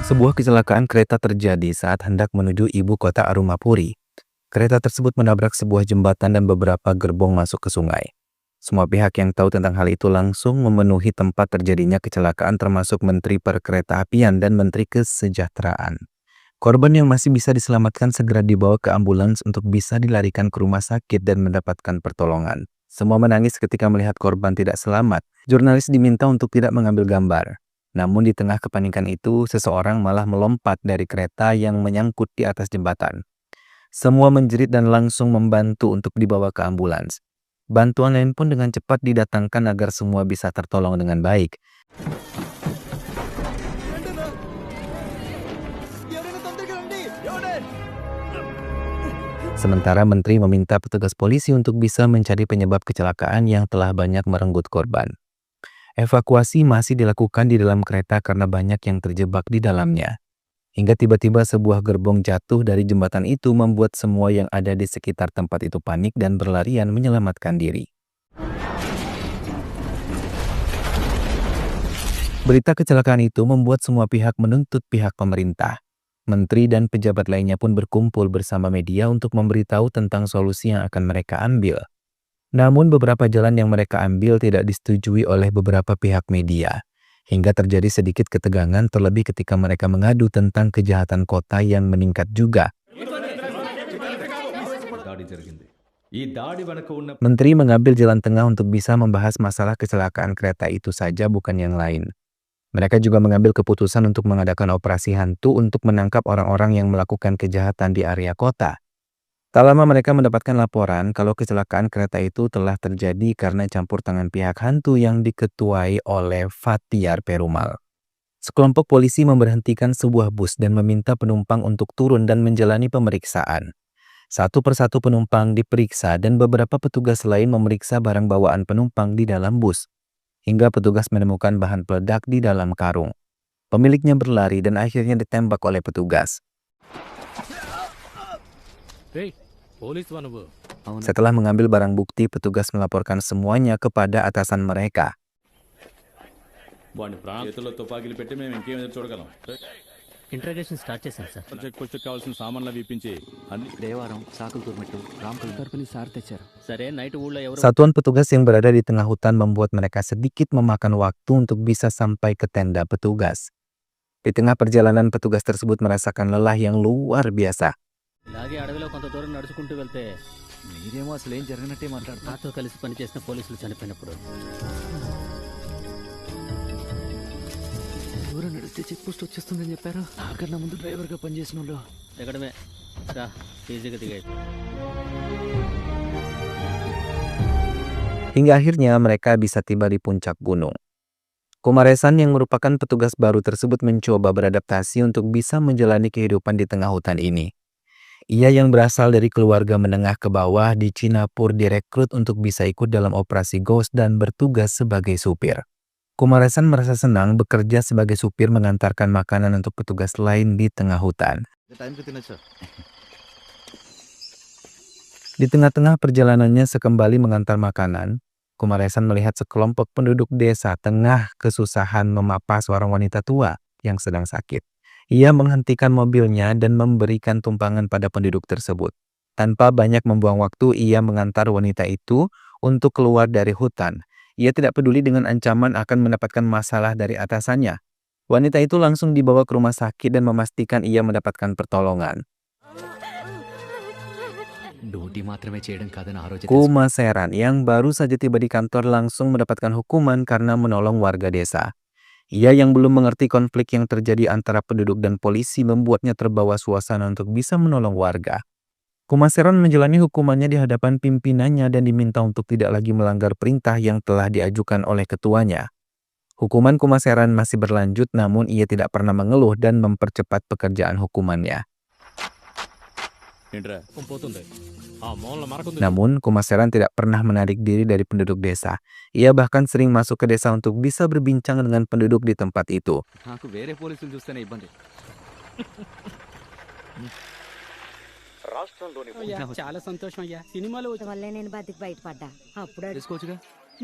Sebuah kecelakaan kereta terjadi saat hendak menuju ibu kota Arumapuri. Kereta tersebut menabrak sebuah jembatan dan beberapa gerbong masuk ke sungai. Semua pihak yang tahu tentang hal itu langsung memenuhi tempat terjadinya kecelakaan termasuk Menteri Perkeretaapian dan Menteri Kesejahteraan. Korban yang masih bisa diselamatkan segera dibawa ke ambulans untuk bisa dilarikan ke rumah sakit dan mendapatkan pertolongan. Semua menangis ketika melihat korban tidak selamat. Jurnalis diminta untuk tidak mengambil gambar. Namun di tengah kepanikan itu, seseorang malah melompat dari kereta yang menyangkut di atas jembatan. Semua menjerit dan langsung membantu untuk dibawa ke ambulans. Bantuan lain pun dengan cepat didatangkan agar semua bisa tertolong dengan baik. Sementara Menteri meminta petugas polisi untuk bisa mencari penyebab kecelakaan yang telah banyak merenggut korban. Evakuasi masih dilakukan di dalam kereta karena banyak yang terjebak di dalamnya. Hingga tiba-tiba sebuah gerbong jatuh dari jembatan itu membuat semua yang ada di sekitar tempat itu panik dan berlarian menyelamatkan diri. Berita kecelakaan itu membuat semua pihak menuntut pihak pemerintah. Menteri dan pejabat lainnya pun berkumpul bersama media untuk memberitahu tentang solusi yang akan mereka ambil. Namun beberapa jalan yang mereka ambil tidak disetujui oleh beberapa pihak media. Hingga terjadi sedikit ketegangan terlebih ketika mereka mengadu tentang kejahatan kota yang meningkat juga. Menteri mengambil jalan tengah untuk bisa membahas masalah kecelakaan kereta itu saja bukan yang lain. Mereka juga mengambil keputusan untuk mengadakan operasi hantu untuk menangkap orang-orang yang melakukan kejahatan di area kota. Tak lama mereka mendapatkan laporan kalau kecelakaan kereta itu telah terjadi karena campur tangan pihak hantu yang diketuai oleh Fathiar Perumal. Sekelompok polisi memberhentikan sebuah bus dan meminta penumpang untuk turun dan menjalani pemeriksaan. Satu persatu penumpang diperiksa dan beberapa petugas lain memeriksa barang bawaan penumpang di dalam bus. Hingga petugas menemukan bahan peledak di dalam karung. Pemiliknya berlari dan akhirnya ditembak oleh petugas. Setelah mengambil barang bukti, petugas melaporkan semuanya kepada atasan mereka. Interrogation start చేశాం sir. Project కావాల్సిన సామాన్లు విప్పించి దేవారం సాకులు తుర్మెట్టు రాంపుల తరపుని సార్ తెచ్చారు. సరే నైట్ ఊళ్ళో ఎవరు Satuan petugas yang berada di tengah hutan membuat mereka sedikit memakan waktu untuk bisa sampai ke tenda petugas. Di tengah perjalanan, petugas tersebut merasakan lelah yang luar biasa. ఇలాగే అడవిలో కొంత దూరం నడుచుకుంటూ వెళ్తే మీరేమో అసలు ఏం జరిగినట్టే మాట్లాడతారు. నాతో కలిసి పనిచేసిన పోలీసులు చనిపోయినప్పుడు దూరం నడిస్తే చెక్ పోస్ట్ వచ్చేస్తుందని చెప్పారు. నాకన్నా ముందు డ్రైవర్గా పనిచేసిన వాళ్ళు దిగడమే రా ఈజీగా దిగాయి. Hingga akhirnya mereka bisa tiba di puncak gunung. Kumaresan yang merupakan petugas baru tersebut mencoba beradaptasi untuk bisa menjalani kehidupan di tengah hutan ini. Ia yang berasal dari keluarga menengah ke bawah di Cinapur direkrut untuk bisa ikut dalam operasi Ghost dan bertugas sebagai supir. Kumaresan merasa senang bekerja sebagai supir mengantarkan makanan untuk petugas lain di tengah hutan. Di tengah-tengah perjalanannya sekembali mengantar makanan, Kumaresan melihat sekelompok penduduk desa tengah kesusahan memapa seorang wanita tua yang sedang sakit. Ia menghentikan mobilnya dan memberikan tumpangan pada penduduk tersebut. Tanpa banyak membuang waktu, ia mengantar wanita itu untuk keluar dari hutan. Ia tidak peduli dengan ancaman akan mendapatkan masalah dari atasannya. Wanita itu langsung dibawa ke rumah sakit dan memastikan ia mendapatkan pertolongan. Duty మాత్రమే చేయడం కాదని ఆ రోజు Kumaseran yang baru saja tiba di kantor langsung mendapatkan hukuman karena menolong warga desa. Ia yang belum mengerti konflik yang terjadi antara penduduk dan polisi membuatnya terbawa suasana untuk bisa menolong warga. Kumaseran menjalani hukumannya di hadapan pimpinannya dan diminta untuk tidak lagi melanggar perintah yang telah diajukan oleh ketuanya. Hukuman Kumaseran masih berlanjut namun ia tidak pernah mengeluh dan mempercepat pekerjaan hukumannya. Namun, Kumaseran tidak pernah menarik diri dari penduduk desa. Ia bahkan sering masuk ke desa untuk bisa berbincang dengan penduduk di tempat itu. నాకు వేరే పోలీసులు చూస్తేనే ఇబ్బంది. చాలా సంతోషం అయ్యా. సినిమాలో వల్లే నేను బతికి బయటపడ్డా. అప్పుడు తెలుసుకోవచ్చుగా.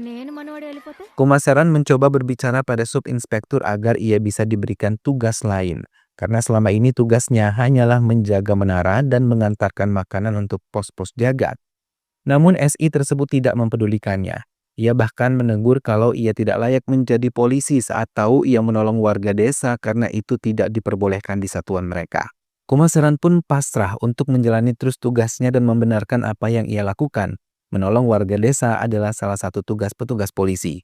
నేను మనవాడు వెళ్ళిపోతే Kumaseran mencoba berbicara pada subinspektur agar ia bisa diberikan tugas lain. karena selama ini tugasnya hanyalah menjaga menara dan mengantarkan makanan untuk pos-pos jagat. Namun SI tersebut tidak mempedulikannya. Ia bahkan menegur kalau ia tidak layak menjadi polisi saat tahu ia menolong warga desa karena itu tidak diperbolehkan di satuan mereka. Kumaseran pun pasrah untuk menjalani terus tugasnya dan membenarkan apa yang ia lakukan. Menolong warga desa adalah salah satu tugas petugas polisi.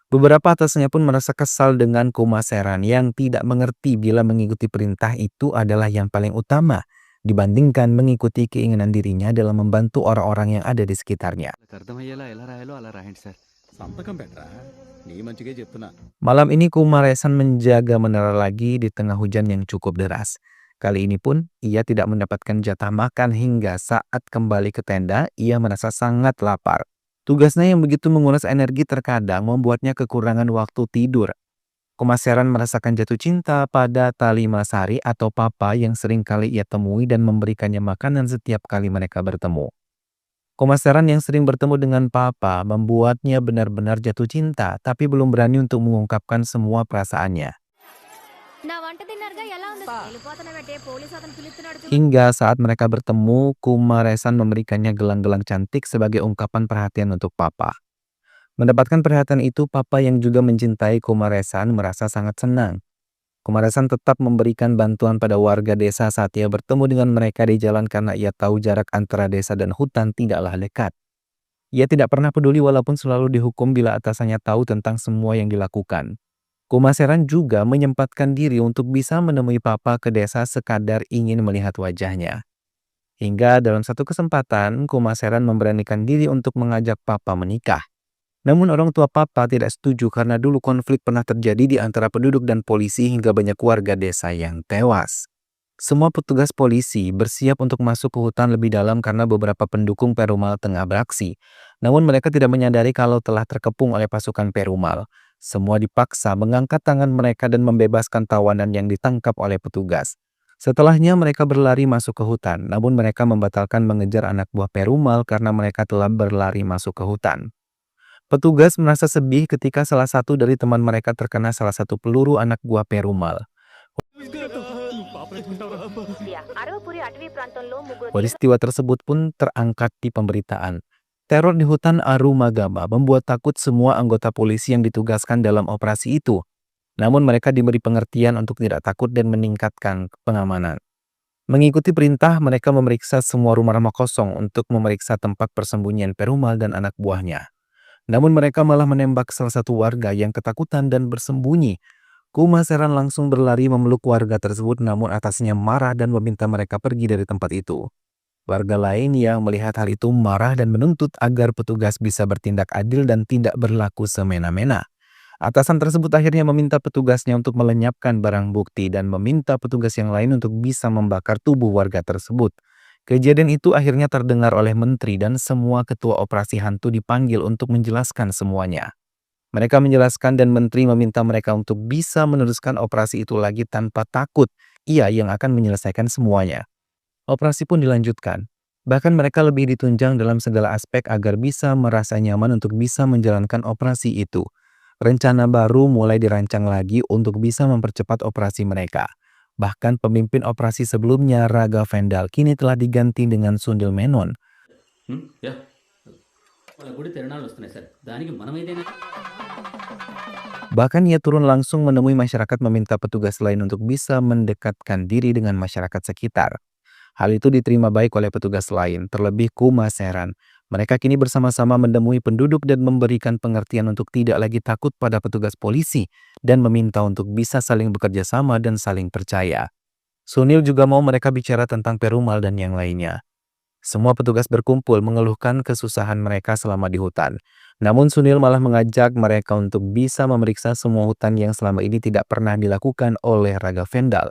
Beberapa atasnya pun merasa kesal dengan Kumaseran yang tidak mengerti bila mengikuti perintah itu adalah yang paling utama dibandingkan mengikuti keinginan dirinya dalam membantu orang-orang yang ada di sekitarnya. వాళ్ళకి అర్థమయ్యేలా ఎలా రాయాలో అలా రాయండి సార్. సంతకం పెట్టరా నీ మంచిగా చెప్తున్నా. Malam ini Kumaresan menjaga menara lagi di tengah hujan yang cukup deras. Kali ini pun ia tidak mendapatkan jatah makan hingga saat kembali ke tenda ia merasa sangat lapar. Tugasnya yang begitu menguras energi terkadang membuatnya kekurangan waktu tidur. Kumaseran merasakan jatuh cinta pada Talimasari atau papa yang sering kali ia temui dan memberikannya makanan setiap kali mereka bertemu. Kumaseran yang sering bertemu dengan papa membuatnya benar-benar jatuh cinta tapi belum berani untuk mengungkapkan semua perasaannya. నా వంట తిన్నారుగా ఎలా ఉంది వెళ్ళిపోతున్నావంటే పోలీసు అతను పిలుస్తున్నాడు చూడు. Hingga saat mereka bertemu, Kumaresan memberikannya gelang-gelang cantik sebagai ungkapan perhatian untuk papa. Mendapatkan perhatian itu, papa yang juga mencintai Kumaresan merasa sangat senang. Kumaresan tetap memberikan bantuan pada warga desa saat ia bertemu dengan mereka di jalan karena ia tahu jarak antara desa dan hutan tidaklah dekat. Ia tidak pernah peduli walaupun selalu dihukum bila atasannya tahu tentang semua yang dilakukan. Kumaseran juga menyempatkan diri untuk bisa menemui papa ke desa sekadar ingin melihat wajahnya. Hingga dalam satu kesempatan, Kumaseran memberanikan diri untuk mengajak papa menikah. Namun orang tua papa tidak setuju karena dulu konflik pernah terjadi di antara penduduk dan polisi hingga banyak warga desa yang tewas. Semua petugas polisi bersiap untuk masuk ke hutan lebih dalam karena beberapa pendukung Perumal tengah beraksi. Namun mereka tidak menyadari kalau telah terkepung oleh pasukan Perumal. Semua dipaksa mengangkat tangan mereka dan membebaskan tawanan yang ditangkap oleh petugas. Setelahnya mereka berlari masuk ke hutan, namun mereka membatalkan mengejar anak buah Perumal karena mereka telah berlari masuk ke hutan. Petugas merasa sedih ketika salah satu dari teman mereka terkena salah satu peluru anak buah Perumal. Peristiwa tersebut pun terangkat di pemberitaan. Teror di hutan Arumagama membuat takut semua anggota polisi yang ditugaskan dalam operasi itu. Namun mereka diberi pengertian untuk tidak takut dan meningkatkan pengamanan. Mengikuti perintah, mereka memeriksa semua rumah-rumah kosong untuk memeriksa tempat persembunyian Perumal dan anak buahnya. Namun mereka malah menembak salah satu warga yang ketakutan dan bersembunyi. Kumaseran langsung berlari memeluk warga tersebut namun atasnya marah dan meminta mereka pergi dari tempat itu. Warga lain yang melihat hal itu marah dan menuntut agar petugas bisa bertindak adil dan tidak berlaku semena-mena. Atasan tersebut akhirnya meminta petugasnya untuk melenyapkan barang bukti dan meminta petugas yang lain untuk bisa membakar tubuh warga tersebut. Kejadian itu akhirnya terdengar oleh menteri dan semua ketua operasi hantu dipanggil untuk menjelaskan semuanya. Mereka menjelaskan dan menteri meminta mereka untuk bisa meneruskan operasi itu lagi tanpa takut. Ia yang akan menyelesaikan semuanya. Operasi pun dilanjutkan. Bahkan mereka lebih ditunjang dalam segala aspek agar bisa merasa nyaman untuk bisa menjalankan operasi itu. Rencana baru mulai dirancang lagi untuk bisa mempercepat operasi mereka. Bahkan pemimpin operasi sebelumnya Raga Vendal kini telah diganti dengan Sundil Menon. Yeah వాళ్ళ గుడి తిరణాలు వస్తున్నాయి సార్ దానికి మనం ఏదైనా Bahkan ia turun langsung menemui masyarakat meminta petugas lain untuk bisa mendekatkan diri dengan masyarakat sekitar. Hal itu diterima baik oleh petugas lain, terlebih Kumaseran. Mereka kini bersama-sama menemui penduduk dan memberikan pengertian untuk tidak lagi takut pada petugas polisi dan meminta untuk bisa saling bekerja sama dan saling percaya. Sunil juga mau mereka bicara tentang Perumal dan yang lainnya. Semua petugas berkumpul mengeluhkan kesusahan mereka selama di hutan. Namun Sunil malah mengajak mereka untuk bisa memeriksa semua hutan yang selama ini tidak pernah dilakukan oleh Raga Vendal.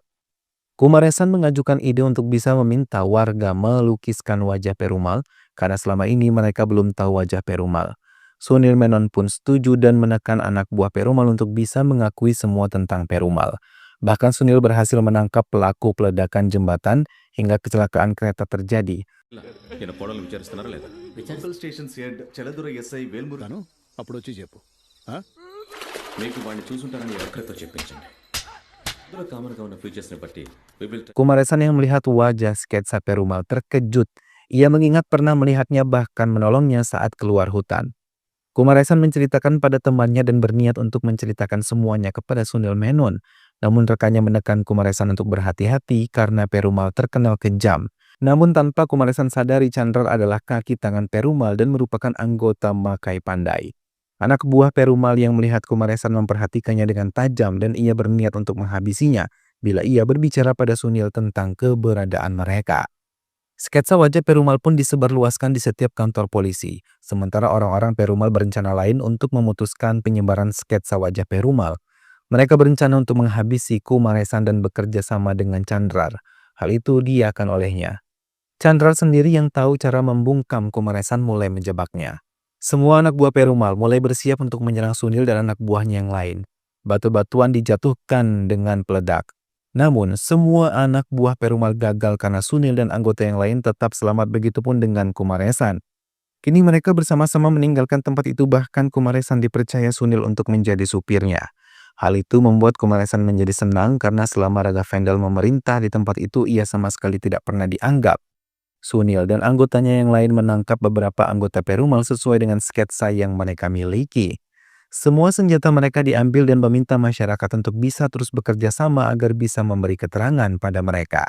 Kumaresan mengajukan ide untuk bisa meminta warga melukiskan wajah Perumal karena selama ini mereka belum tahu wajah Perumal. Sundil Menon pun setuju dan menekan anak buah Perumal untuk bisa mengakui semua tentang Perumal. Bahkan Sunil berhasil menangkap pelaku peledakan jembatan hingga kecelakaan kereta terjadi. ఈయన కోడలు విచారిస్తున్నారా లేదా? Local stations head చెలదుర ఎస్ఐ వేల్మురు తను అప్పుడు వచ్చి చెప్పు. ఆ? మీకు వాడిని చూసుంటారని ఎక్కడితో చెప్పించండి. ఇందులో కామన్గా ఉన్న ఫీచర్స్ని బట్టి we will try. Kumaresan yang melihat wajah sketsa Perumal terkejut. Ia mengingat pernah melihatnya bahkan menolongnya saat keluar hutan. Kumaresan menceritakan pada temannya dan berniat untuk menceritakan semuanya kepada Sunil Menon. Namun rekannya menekan Kumaresan untuk berhati-hati karena Perumal terkenal kejam. Namun tanpa Kumaresan sadari Chandra adalah kaki tangan Perumal dan merupakan anggota Makai Pandai. Anak buah Perumal yang melihat Kumaresan memperhatikannya dengan tajam dan ia berniat untuk menghabisinya bila ia berbicara pada Sunil tentang keberadaan mereka. Sketsa wajah Perumal pun disebarluaskan di setiap kantor polisi. Sementara orang-orang Perumal berencana lain untuk memutuskan penyebaran sketsa wajah Perumal. Mereka berencana untuk menghabisi Kumaresan dan bekerja sama dengan Chandra. Hal itu diakan olehnya. Chandra sendiri yang tahu cara membungkam Kumaresan mulai menjebaknya. Semua anak buah Perumal mulai bersiap untuk menyerang Sunil dan anak buahnya yang lain. Batu-batuan dijatuhkan dengan peledak. Namun, semua anak buah Perumal gagal karena Sunil dan anggota yang lain tetap selamat, begitupun dengan Kumaresan. Kini mereka bersama-sama meninggalkan tempat itu, bahkan Kumaresan dipercaya Sunil untuk menjadi supirnya. Hal itu membuat Kumaresan menjadi senang karena selama Raga Vendel memerintah di tempat itu, ia sama sekali tidak pernah dianggap. Sunil dan anggotanya yang lain menangkap beberapa anggota Perumal sesuai dengan sketsa yang mereka miliki. Semua senjata mereka diambil dan meminta masyarakat untuk bisa terus bekerja sama agar bisa memberi keterangan pada mereka.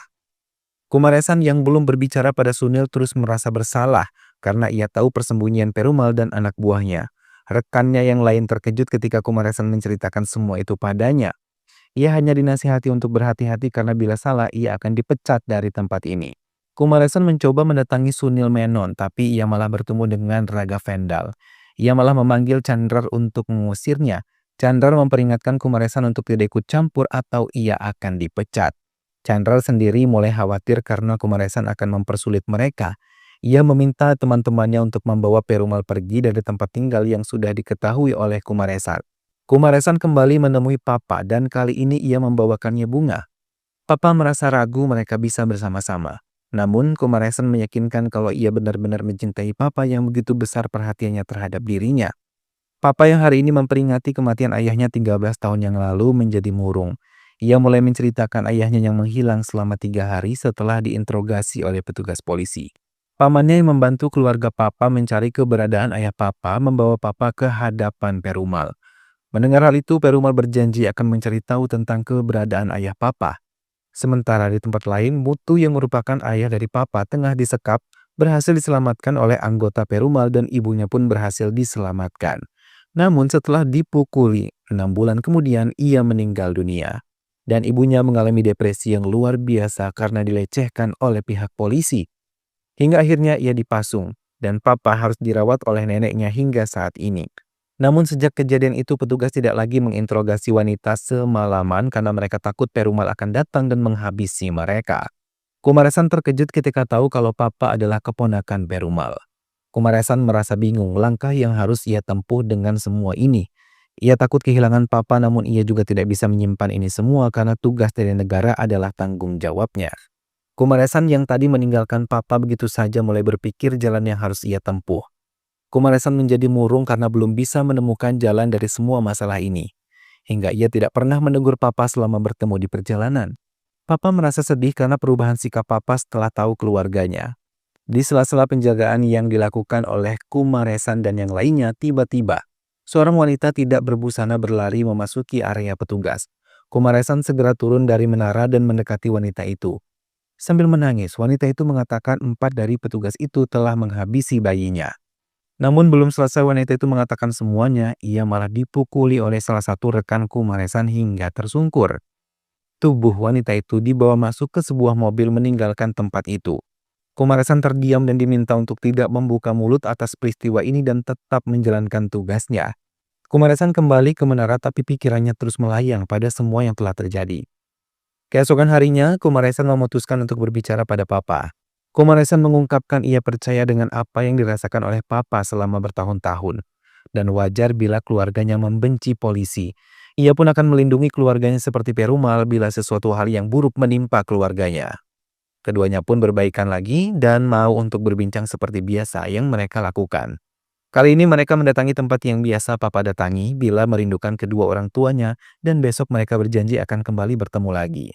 Kumaresan yang belum berbicara pada Sunil terus merasa bersalah karena ia tahu persembunyian Perumal dan anak buahnya. Rekannya yang lain terkejut ketika Kumaresan menceritakan semua itu padanya. Ia hanya dinasihati untuk berhati-hati karena bila salah ia akan dipecat dari tempat ini. Kumaresan mencoba mendatangi Sunil Menon, tapi ia malah bertemu dengan Raga Vendel. Ia malah memanggil Chandra untuk mengusirnya. Chandra memperingatkan Kumaresan untuk tidak ikut campur atau ia akan dipecat. Chandra sendiri mulai khawatir karena Kumaresan akan mempersulit mereka. Ia meminta teman-temannya untuk membawa Perumal pergi dari tempat tinggal yang sudah diketahui oleh Kumaresan. Kumaresan kembali menemui Papa dan kali ini ia membawakannya bunga. Papa merasa ragu mereka bisa bersama-sama. Namun, Kumaresan meyakinkan kalau ia benar-benar mencintai Papa yang begitu besar perhatiannya terhadap dirinya. Papa yang hari ini memperingati kematian ayahnya 13 tahun yang lalu menjadi murung. Ia mulai menceritakan ayahnya yang menghilang selama 3 hari setelah diinterogasi oleh petugas polisi. Pamannya yang membantu keluarga Papa mencari keberadaan ayah Papa membawa Papa ke hadapan Perumal. Mendengar hal itu, Perumal berjanji akan mencari tahu tentang keberadaan ayah Papa. Sementara di tempat lain, Mutu yang merupakan ayah dari Papa tengah disekap, berhasil diselamatkan oleh anggota Perumal dan ibunya pun berhasil diselamatkan. Namun setelah dipukuli, 6 bulan kemudian ia meninggal dunia. Dan ibunya mengalami depresi yang luar biasa karena dilecehkan oleh pihak polisi. Hingga akhirnya ia dipasung, dan Papa harus dirawat oleh neneknya hingga saat ini. Namun sejak kejadian itu petugas tidak lagi menginterogasi wanita semalaman karena mereka takut Perumal akan datang dan menghabisi mereka. Kumaresan terkejut ketika tahu kalau Papa adalah keponakan Perumal. Kumaresan merasa bingung langkah yang harus ia tempuh dengan semua ini. Ia takut kehilangan Papa, namun ia juga tidak bisa menyimpan ini semua karena tugas dari negara adalah tanggung jawabnya. Kumaresan yang tadi meninggalkan Papa begitu saja mulai berpikir jalan yang harus ia tempuh. Kumaresan menjadi murung karena belum bisa menemukan jalan dari semua masalah ini. Hingga ia tidak pernah menegur Papa selama bertemu di perjalanan. Papa merasa sedih karena perubahan sikap Papa setelah tahu keluarganya. Di sela-sela penjagaan yang dilakukan oleh Kumaresan dan yang lainnya, tiba-tiba seorang wanita tidak berbusana berlari memasuki area petugas. Kumaresan segera turun dari menara dan mendekati wanita itu. Sambil menangis, wanita itu mengatakan 4 dari petugas itu telah menghabisi bayinya. Namun belum selesai wanita itu mengatakan semuanya, ia malah dipukuli oleh salah satu rekan Kumaresan hingga tersungkur. Tubuh wanita itu dibawa masuk ke sebuah mobil meninggalkan tempat itu. Kumaresan terdiam dan diminta untuk tidak membuka mulut atas peristiwa ini dan tetap menjalankan tugasnya. Kumaresan kembali ke menara tapi pikirannya terus melayang pada semua yang telah terjadi. Keesokan harinya, Kumaresan memutuskan untuk berbicara pada Papa. Kumaresan mengungkapkan ia percaya dengan apa yang dirasakan oleh Papa selama bertahun-tahun. Dan wajar bila keluarganya membenci polisi. Ia pun akan melindungi keluarganya seperti Perumal bila sesuatu hal yang buruk menimpa keluarganya. Keduanya pun berbaikan lagi dan mau untuk berbincang seperti biasa yang mereka lakukan. Kali ini mereka mendatangi tempat yang biasa Papa datangi bila merindukan kedua orang tuanya dan besok mereka berjanji akan kembali bertemu lagi.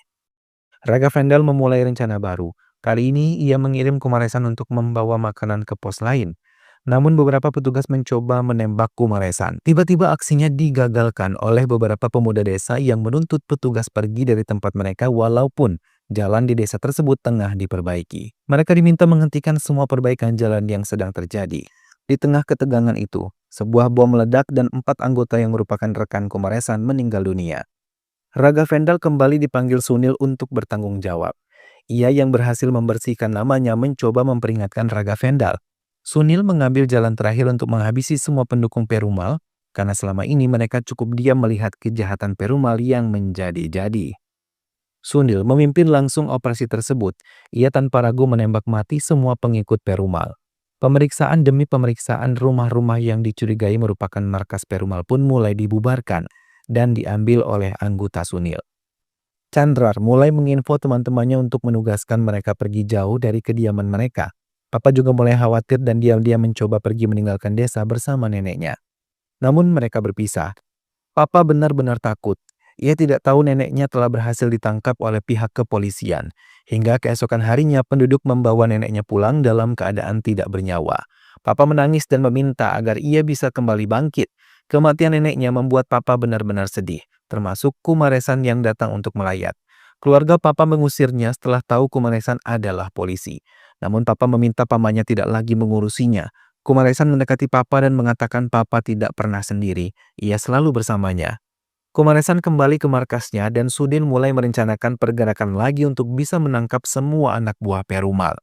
Raga Vendel memulai rencana baru. Kali ini ia mengirim Kumaresan untuk membawa makanan ke pos lain. Namun beberapa petugas mencoba menembak Kumaresan. Tiba-tiba aksinya digagalkan oleh beberapa pemuda desa yang menuntut petugas pergi dari tempat mereka walaupun jalan di desa tersebut tengah diperbaiki. Mereka diminta menghentikan semua perbaikan jalan yang sedang terjadi. Di tengah ketegangan itu, sebuah bom meledak dan 4 anggota yang merupakan rekan Kumaresan meninggal dunia. Raga Vendel kembali dipanggil Sunil untuk bertanggung jawab. Ia yang berhasil membersihkan namanya mencoba memperingatkan Raga Vendel. Sunil mengambil jalan terakhir untuk menghabisi semua pendukung Perumal karena selama ini mereka cukup diam melihat kejahatan Perumal yang menjadi-jadi. Sunil memimpin langsung operasi tersebut. Ia tanpa ragu menembak mati semua pengikut Perumal. Pemeriksaan demi pemeriksaan rumah-rumah yang dicurigai merupakan markas Perumal pun mulai dibubarkan dan diambil oleh anggota Sunil. Chandrar mulai menginfo teman-temannya untuk menugaskan mereka pergi jauh dari kediaman mereka. Papa juga mulai khawatir dan diam-diam mencoba pergi meninggalkan desa bersama neneknya. Namun mereka berpisah. Papa benar-benar takut. Ia tidak tahu neneknya telah berhasil ditangkap oleh pihak kepolisian. Hingga keesokan harinya penduduk membawa neneknya pulang dalam keadaan tidak bernyawa. Papa menangis dan meminta agar ia bisa kembali bangkit. Kematian neneknya membuat Papa benar-benar sedih, termasuk Kumaresan yang datang untuk melayat. Keluarga Papa mengusirnya setelah tahu Kumaresan adalah polisi. Namun Papa meminta pamannya tidak lagi mengurusinya. Kumaresan mendekati Papa dan mengatakan Papa tidak pernah sendiri. Ia selalu bersamanya. Kumaresan kembali ke markasnya dan Sudin mulai merencanakan pergerakan lagi untuk bisa menangkap semua anak buah Perumal.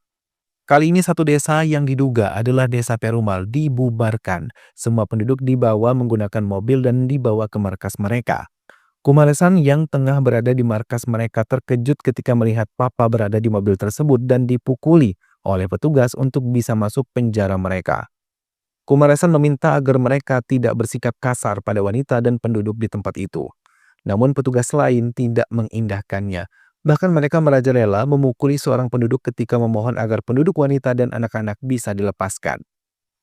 Kali ini satu desa yang diduga adalah desa Perumal dibubarkan. Semua penduduk dibawa menggunakan mobil dan dibawa ke markas mereka. Kumaresan yang tengah berada di markas mereka terkejut ketika melihat Papa berada di mobil tersebut dan dipukuli oleh petugas untuk bisa masuk penjara mereka. Kumaresan meminta agar mereka tidak bersikap kasar pada wanita dan penduduk di tempat itu. Namun petugas lain tidak mengindahkannya. Bahkan mereka merajalela memukuli seorang penduduk ketika memohon agar penduduk wanita dan anak-anak bisa dilepaskan.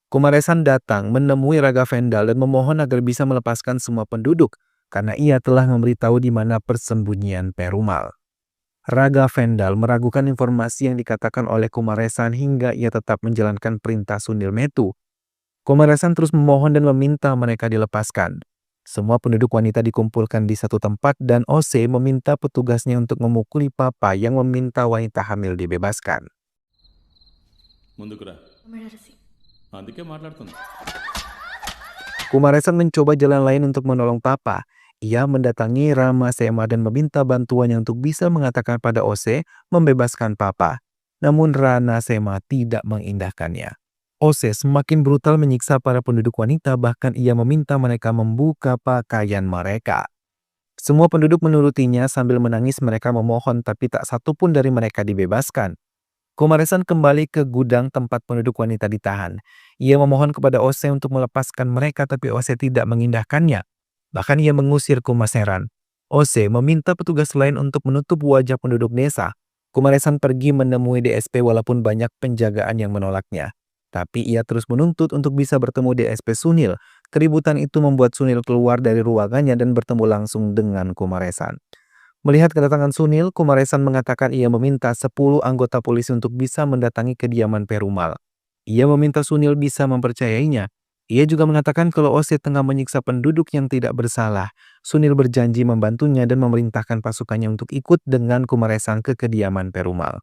Kumaresan datang menemui Raga Vendel dan memohon agar bisa melepaskan semua penduduk karena ia telah memberitahu di mana persembunyian Perumal. Raga Vendel meragukan informasi yang dikatakan oleh Kumaresan hingga ia tetap menjalankan perintah Sunil Metu. Kumaresan terus memohon dan meminta mereka dilepaskan. Semua penduduk wanita dikumpulkan di satu tempat dan OC meminta petugasnya untuk memukuli Papa yang meminta wanita hamil dibebaskan. ముందుకురా అందుకే మాట్లాడుతుంది Kumaresan mencoba jalan lain untuk menolong Papa. Ia mendatangi Rama Sema dan meminta bantuannya untuk bisa mengatakan pada OC membebaskan Papa. Namun Rana Sema tidak mengindahkannya. OC semakin brutal menyiksa para penduduk wanita, bahkan ia meminta mereka membuka pakaian mereka. Semua penduduk menurutinya sambil menangis mereka memohon tapi tak satu pun dari mereka dibebaskan. Kumaresan kembali ke gudang tempat penduduk wanita ditahan. Ia memohon kepada OC untuk melepaskan mereka tapi OC tidak mengindahkannya. Bahkan ia mengusir Kumaseran. OC meminta petugas lain untuk menutup wajah penduduk desa. Kumaresan pergi menemui DSP walaupun banyak penjagaan yang menolaknya. Tapi ia terus menuntut untuk bisa bertemu DSP Sunil. Keributan itu membuat Sunil keluar dari ruangannya dan bertemu langsung dengan Kumaresan. Melihat kedatangan Sunil, Kumaresan mengatakan ia meminta 10 anggota polisi untuk bisa mendatangi kediaman Perumal. Ia meminta Sunil bisa mempercayainya. Ia juga mengatakan kalau OC tengah menyiksa penduduk yang tidak bersalah. Sunil berjanji membantunya dan memerintahkan pasukannya untuk ikut dengan Kumaresan ke kediaman Perumal.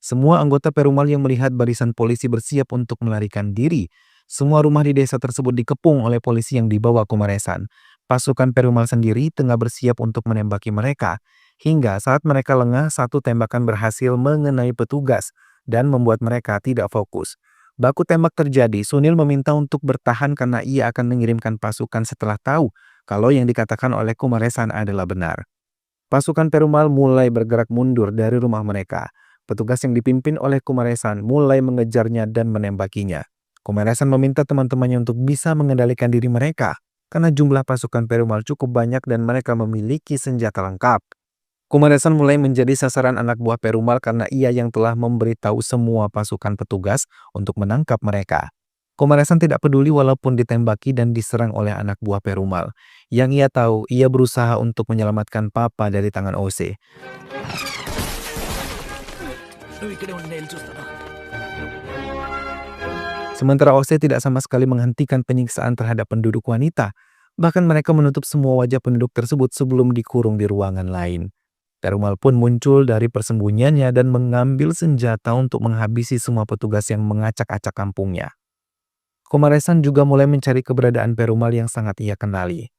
Semua anggota Perumal yang melihat barisan polisi bersiap untuk melarikan diri. Semua rumah di desa tersebut dikepung oleh polisi yang dibawa Kumaresan. Pasukan Perumal sendiri tengah bersiap untuk menembaki mereka. Hingga saat mereka lengah, satu tembakan berhasil mengenai petugas dan membuat mereka tidak fokus. Baku tembak terjadi. Sunil meminta untuk bertahan karena ia akan mengirimkan pasukan setelah tahu kalau yang dikatakan oleh Kumaresan adalah benar. Pasukan Perumal mulai bergerak mundur dari rumah mereka. Petugas yang dipimpin oleh Kumaresan mulai mengejarnya dan menembakinya. Kumaresan meminta teman-temannya untuk bisa mengendalikan diri mereka karena jumlah pasukan Perumal cukup banyak dan mereka memiliki senjata lengkap. Kumaresan mulai menjadi sasaran anak buah Perumal karena ia yang telah memberitahu semua pasukan petugas untuk menangkap mereka. Komaresan tidak peduli walaupun ditembaki dan diserang oleh anak buah Perumal. Yang ia tahu, ia berusaha untuk menyelamatkan Papa dari tangan Ose. Sementara Ose tidak sama sekali menghentikan penyiksaan terhadap penduduk wanita. Bahkan mereka menutup semua wajah penduduk tersebut sebelum dikurung di ruangan lain. Perumal pun muncul dari persembunyiannya dan mengambil senjata untuk menghabisi semua petugas yang mengacak-acak kampungnya. Komaresan juga mulai mencari keberadaan Perumal yang sangat ia kenali.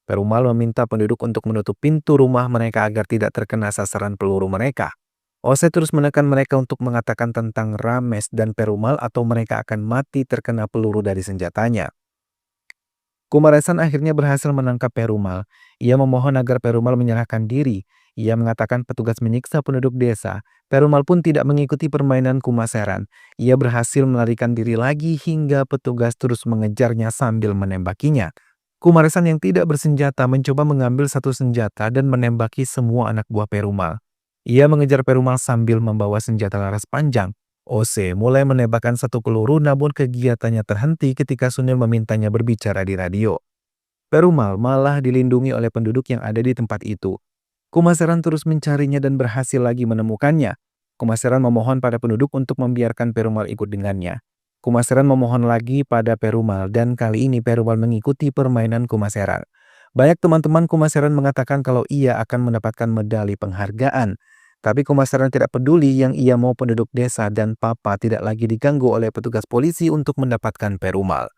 Perumal meminta penduduk untuk menutup pintu rumah mereka agar tidak terkena sasaran peluru mereka. Ose terus menekan mereka untuk mengatakan tentang Rames dan Perumal atau mereka akan mati terkena peluru dari senjatanya. Komaresan akhirnya berhasil menangkap Perumal. Ia memohon agar Perumal menyerahkan diri. Ia mengatakan petugas menyiksa penduduk desa. Perumal pun tidak mengikuti permainan Kumaseran. Ia berhasil melarikan diri lagi hingga petugas terus mengejarnya sambil menembakinya. Kumaresan yang tidak bersenjata mencoba mengambil satu senjata dan menembaki semua anak buah Perumal. Ia mengejar Perumal sambil membawa senjata laras panjang. Ose mulai menembakkan satu peluru namun kegiatannya terhenti ketika Sunil memintanya berbicara di radio. Perumal malah dilindungi oleh penduduk yang ada di tempat itu. Kumaseran terus mencarinya dan berhasil lagi menemukannya. Kumaseran memohon pada penduduk untuk membiarkan Perumal ikut dengannya. Kumaseran memohon lagi pada Perumal dan kali ini Perumal mengikuti permainan Kumaseran. Banyak teman-teman Kumaseran mengatakan kalau ia akan mendapatkan medali penghargaan. Tapi Kumaseran tidak peduli, yang ia mau penduduk desa dan Papa tidak lagi diganggu oleh petugas polisi untuk mendapatkan Perumal.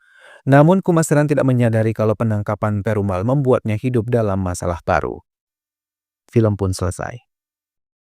Namun Kumaseran tidak menyadari kalau penangkapan Perumal membuatnya hidup dalam masalah baru. Film pun selesai.